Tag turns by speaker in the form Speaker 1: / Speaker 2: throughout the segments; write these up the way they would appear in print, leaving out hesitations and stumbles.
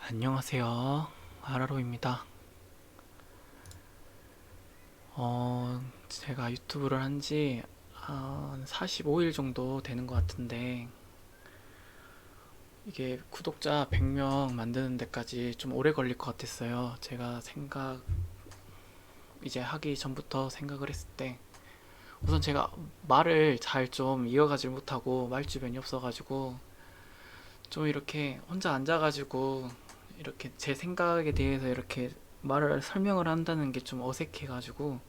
Speaker 1: 안녕하세요. 아라로입니다. 제가 유튜브를 한지 45일 정도 되는 것 같은데, 이게 구독자 100명 만드는 데까지 좀 오래 걸릴 것 같았어요. 제가 이제 하기 전부터 생각을 했을 때, 우선 제가 말을 잘 좀 이어가질 못하고, 말 주변이 없어가지고, 좀 이렇게 혼자 앉아가지고, 이렇게 제 생각에 대해서 이렇게 말을 설명을 한다는 게 좀 어색해가지고,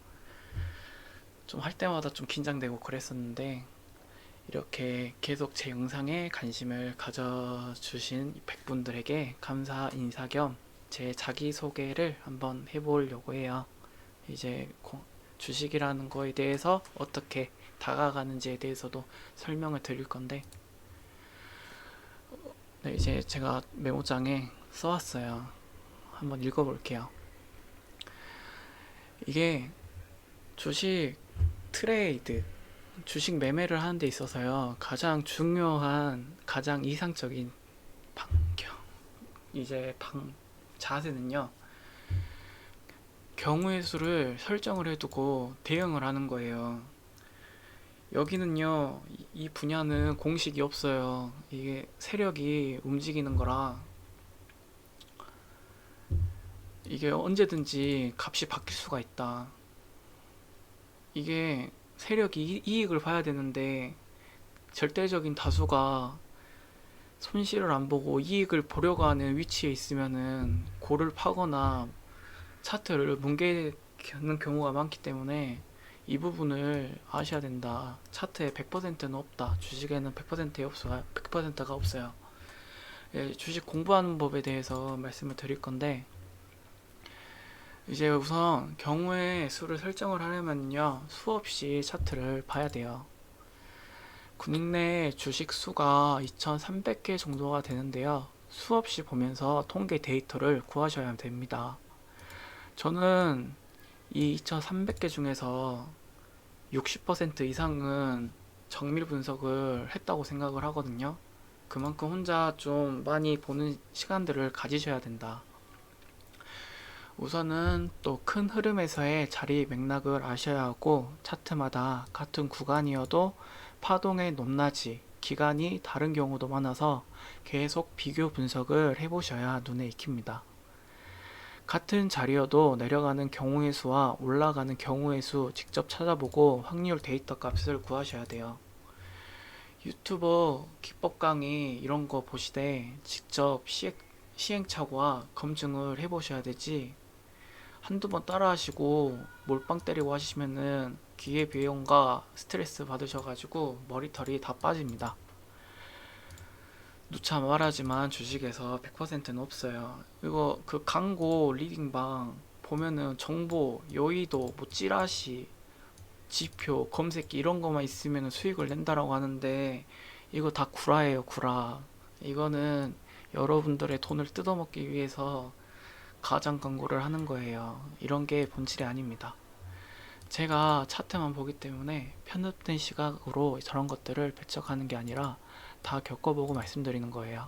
Speaker 1: 좀 할 때마다 좀 긴장되고 그랬었는데, 이렇게 계속 제 영상에 관심을 가져주신 100분들에게 감사 인사 겸 제 자기소개를 한번 해보려고 해요. 이제 주식이라는 거에 대해서 어떻게 다가가는지에 대해서도 설명을 드릴 건데, 네, 이제 제가 메모장에 써왔어요. 한번 읽어볼게요. 이게 주식 트레이드, 주식 매매를 하는 데 있어서요, 가장 중요한, 가장 이상적인 반경, 이제 자세는요, 경우의 수를 설정을 해두고 대응을 하는 거예요. 여기는요, 이 분야는 공식이 없어요. 이게 세력이 움직이는 거라, 이게 언제든지 값이 바뀔 수가 있다. 이게 세력이 이익을 봐야 되는데, 절대적인 다수가 손실을 안 보고 이익을 보려고 하는 위치에 있으면은 고를 파거나 차트를 뭉개는 경우가 많기 때문에 이 부분을 아셔야 된다. 차트에 100%는 없다. 주식에는 100%가 없어요. 예, 주식 공부하는 법에 대해서 말씀을 드릴 건데, 이제 우선 경우의 수를 설정을 하려면요, 수없이 차트를 봐야 돼요. 국내 주식 수가 2,300개 정도가 되는데요. 수없이 보면서 통계 데이터를 구하셔야 됩니다. 저는 이 2,300개 중에서 60% 이상은 정밀 분석을 했다고 생각을 하거든요. 그만큼 혼자 좀 많이 보는 시간들을 가지셔야 된다. 우선은 또 큰 흐름에서의 자리 맥락을 아셔야 하고, 차트마다 같은 구간이어도 파동의 높낮이, 기간이 다른 경우도 많아서 계속 비교 분석을 해보셔야 눈에 익힙니다. 같은 자리여도 내려가는 경우의 수와 올라가는 경우의 수 직접 찾아보고 확률 데이터 값을 구하셔야 돼요. 유튜버 기법 강의 이런 거 보시되 직접 시행착오와 검증을 해보셔야 되지, 한두 번 따라 하시고 몰빵 때리고 하시면은 기회비용과 스트레스 받으셔가지고 머리털이 다 빠집니다. 누차 말하지만 주식에서 100%는 없어요. 이거 그 광고 리딩방 보면은 정보, 여의도, 뭐 찌라시, 지표, 검색기 이런 거만 있으면 수익을 낸다라고 하는데, 이거 다 구라예요, 구라. 이거는 여러분들의 돈을 뜯어먹기 위해서 가장 광고를 하는 거예요. 이런 게 본질이 아닙니다. 제가 차트만 보기 때문에 편협된 시각으로 저런 것들을 배척하는 게 아니라 다 겪어보고 말씀드리는 거예요.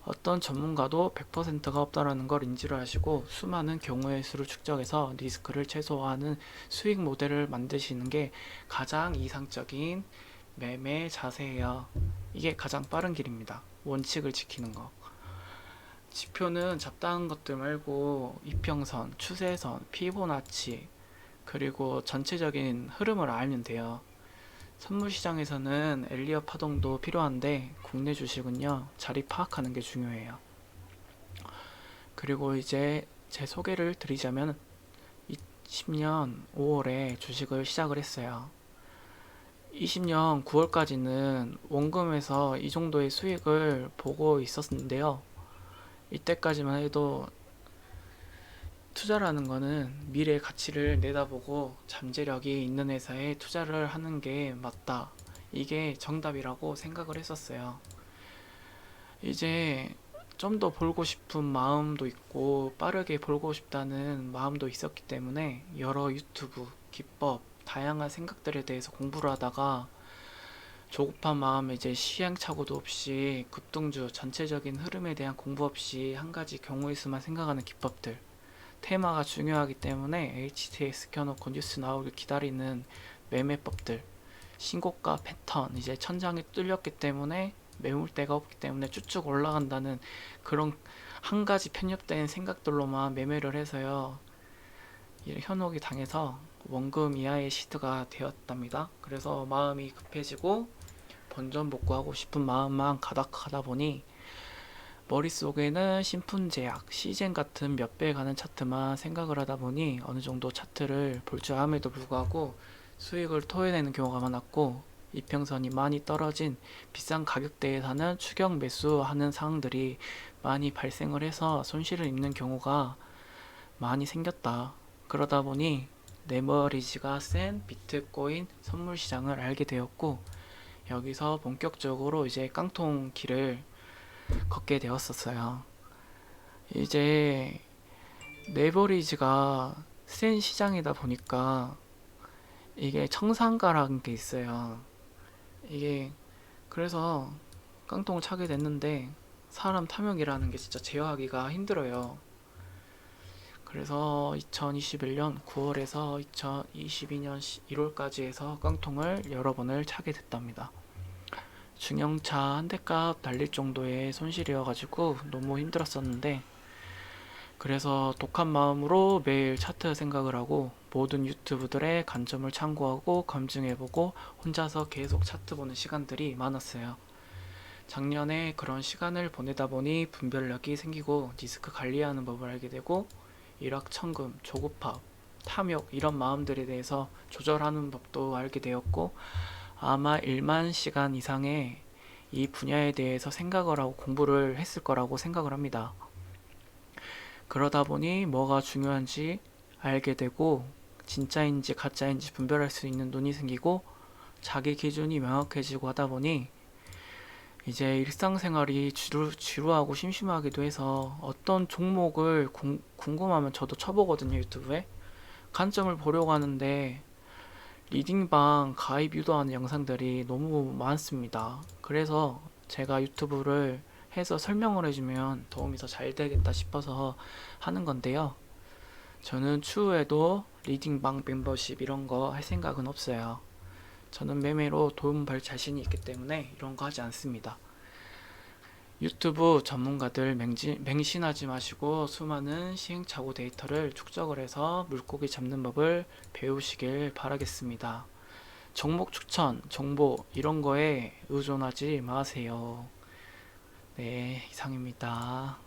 Speaker 1: 어떤 전문가도 100%가 없다라는 걸 인지를 하시고 수많은 경우의 수를 축적해서 리스크를 최소화하는 수익 모델을 만드시는 게 가장 이상적인 매매 자세예요. 이게 가장 빠른 길입니다. 원칙을 지키는 거. 지표는 잡다한 것들 말고 이평선, 추세선, 피보나치, 그리고 전체적인 흐름을 알면 돼요. 선물 시장에서는 엘리엇 파동도 필요한데 국내 주식은요, 자리 파악하는 게 중요해요. 그리고 이제 제 소개를 드리자면 20년 5월에 주식을 시작을 했어요. 20년 9월까지는 원금에서 이 정도의 수익을 보고 있었는데요. 이때까지만 해도 투자라는 거는 미래의 가치를 내다보고 잠재력이 있는 회사에 투자를 하는 게 맞다. 이게 정답이라고 생각을 했었어요. 이제 좀 더 벌고 싶은 마음도 있고 빠르게 벌고 싶다는 마음도 있었기 때문에 여러 유튜브, 기법, 다양한 생각들에 대해서 공부를 하다가 조급한 마음에 이제 시행착오도 없이 급등주 전체적인 흐름에 대한 공부 없이 한 가지 경우의 수만 생각하는 기법들. 테마가 중요하기 때문에 HTX 켜놓고 뉴스 나오길 기다리는 매매법들. 신고가 패턴, 이제 천장이 뚫렸기 때문에 매물대가 없기 때문에 쭉쭉 올라간다는 그런 한 가지 편협된 생각들로만 매매를 해서요. 현혹이 당해서 원금 이하의 시드가 되었답니다. 그래서 마음이 급해지고 본전 복구하고 싶은 마음만 가득하다 보니 머릿속에는 신푼제약, 시젠 같은 몇 배 가는 차트만 생각을 하다 보니 어느 정도 차트를 볼 줄 함에도 불구하고 수익을 토해내는 경우가 많았고, 이평선이 많이 떨어진 비싼 가격대에 사는 추격 매수하는 상황들이 많이 발생을 해서 손실을 입는 경우가 많이 생겼다. 그러다 보니 레버리지가 센 비트코인 선물 시장을 알게 되었고, 여기서 본격적으로 이제 깡통 길을 걷게 되었었어요. 이제 레버리지가 센 시장이다 보니까 이게 청산가라는 게 있어요. 이게 그래서 깡통을 차게 됐는데, 사람 탐욕이라는 게 진짜 제어하기가 힘들어요. 그래서 2021년 9월에서 2022년 1월까지 해서 깡통을 여러 번을 차게 됐답니다. 중형차 한 대값 날릴 정도의 손실이어가지고 너무 힘들었었는데, 그래서 독한 마음으로 매일 차트 생각을 하고 모든 유튜브들의 관점을 참고하고 검증해보고 혼자서 계속 차트 보는 시간들이 많았어요. 작년에 그런 시간을 보내다 보니 분별력이 생기고 리스크 관리하는 법을 알게 되고, 일확천금, 조급함, 탐욕 이런 마음들에 대해서 조절하는 법도 알게 되었고, 아마 1만 시간 이상의 이 분야에 대해서 생각을 하고 공부를 했을 거라고 생각을 합니다. 그러다 보니 뭐가 중요한지 알게 되고 진짜인지 가짜인지 분별할 수 있는 눈이 생기고 자기 기준이 명확해지고 하다 보니 이제 일상생활이 지루하고 심심하기도 해서 어떤 종목을 궁금하면 저도 쳐보거든요, 유튜브에. 관점을 보려고 하는데 리딩방 가입 유도하는 영상들이 너무 많습니다. 그래서 제가 유튜브를 해서 설명을 해주면 도움이 더 잘 되겠다 싶어서 하는 건데요. 저는 추후에도 리딩방 멤버십 이런 거 할 생각은 없어요. 저는 매매로 도움 받을 자신이 있기 때문에 이런 거 하지 않습니다. 유튜브 전문가들 맹신하지 마시고 수많은 시행착오 데이터를 축적을 해서 물고기 잡는 법을 배우시길 바라겠습니다. 종목 추천, 정보 이런 거에 의존하지 마세요. 네, 이상입니다.